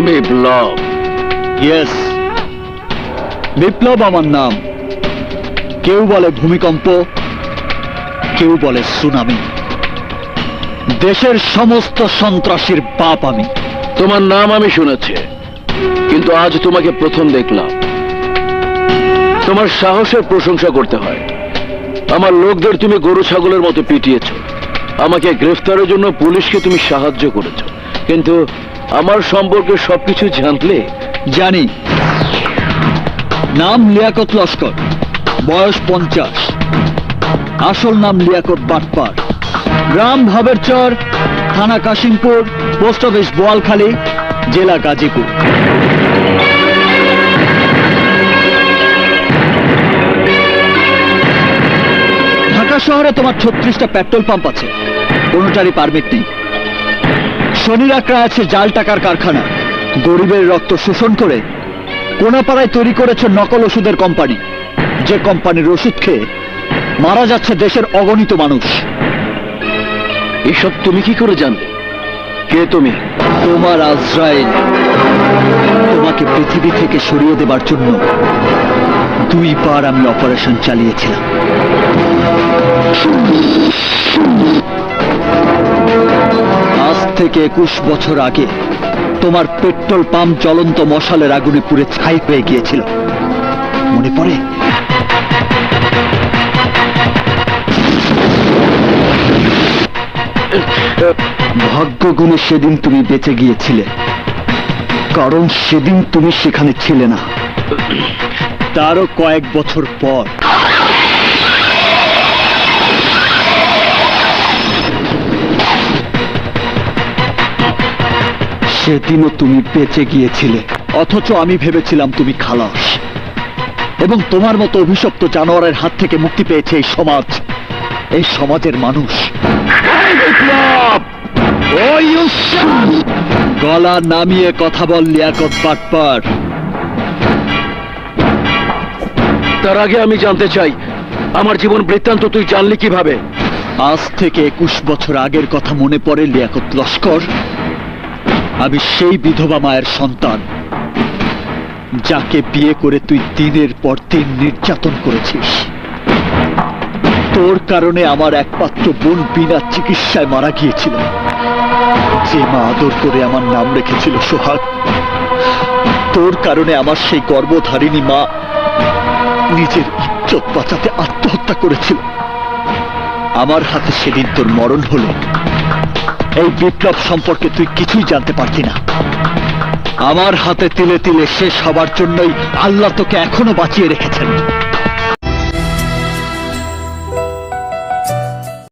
বিপ্লব। Yes, বিপ্লব আমার নাম। কেউ বলে ভূমিকম্প, কেউ বলে সুনামি। দেশের সমস্ত সন্ত্রাসীর বাপ আমি। তোমার নাম আমি শুনেছি, কিন্তু আজ তোমাকে প্রথম দেখলাম। তোমার সাহসের প্রশংসা করতে হয়। আমার লোকদের তুমি গরু ছাগলের মতো পিটিয়েছ, আমাকে গ্রেফতারের জন্য পুলিশকে তুমি সাহায্য করেছ, কিন্তু আমার সম্পর্কে সবকিছু জানলে। জানি। নাম লিয়াকত লস্কর, বয়স 50, আসল নাম লিয়াকত বাটপার, গ্রাম ভাবের চর, থানা কাশিমপুর, পোস্ট অফিস বোয়ালখালী, জেলা গাজীপুর। ঢাকা শহরে তোমার 36টা পেট্রোল পাম্প আছে, কোনোটারই পারমিট নেই। শনির আঁকড়ায় আছে জাল টাকার কারখানা। গরিবের রক্ত শোষণ করে কোনাপাড়ায় তৈরি করেছে নকল ওষুধের কোম্পানি, যে কোম্পানির ওষুধ খেয়ে মারা যাচ্ছে দেশের অগণিত মানুষ। এসব তুমি কি করে জানলে? কে তুমি? তোমার আজরাইল। তোমাকে পৃথিবী থেকে সরিয়ে দেবার জন্য 2 বার আমি অপারেশন চালিয়েছিলাম। আজ থেকে 21 বছর আগে তোমার পেট্রোল পাম্প জ্বলন্ত মশালের আগুনে পুড়ে ছাই হয়ে গিয়েছিল, মনে পড়ে? ভাগ্য গুণে সেদিন তুমি বেঁচে গিয়েছিলে, কারণ সেদিন তুমি সেখানে ছিলে না। তারও কয়েক বছর পর সেদিনও তুমি বেঁচে গিয়েছিলে, অথচ আমি ভেবেছিলাম তুমি খালাস। এবং তোমার মতো অভিশপ্ত জানোয়ারের হাত থেকে মুক্তি পেয়েছে এই সমাজ, এই সমাজের মানুষ। গলা নামিয়ে কথা বল লিয়াকত বাটপার। তার আগে আমি জানতে চাই, আমার জীবন বৃত্তান্ত তুই জানলি কিভাবে? আজ থেকে 21 বছর আগের কথা মনে পড়ে লিয়াকত লস্কর। আমি সেই বিধবা মায়ের সন্তান, যাকে বিয়ে করে তুই দিনের পর দিন নির্যাতন করেছিস। তোর কারণে আমার একমাত্র বোন বিনা চিকিৎসায় মারা গিয়েছিল, যে মা আদর করে আমার নাম রেখেছিল সোহাগ। তোর কারণে আমার সেই গর্ভধারিণী মা নিজের ইজ্জত বাঁচাতে আত্মহত্যা করেছিল। আমার হাতে সেদিন তোর মরণ হলো। এই বিপ্লব সম্পর্কে তুই কিছুই জানতে পারতি না। আমার হাতে তিলে তিলে শেষ হবার জন্যই আল্লাহ তোকে এখনো বাঁচিয়ে রেখেছেন।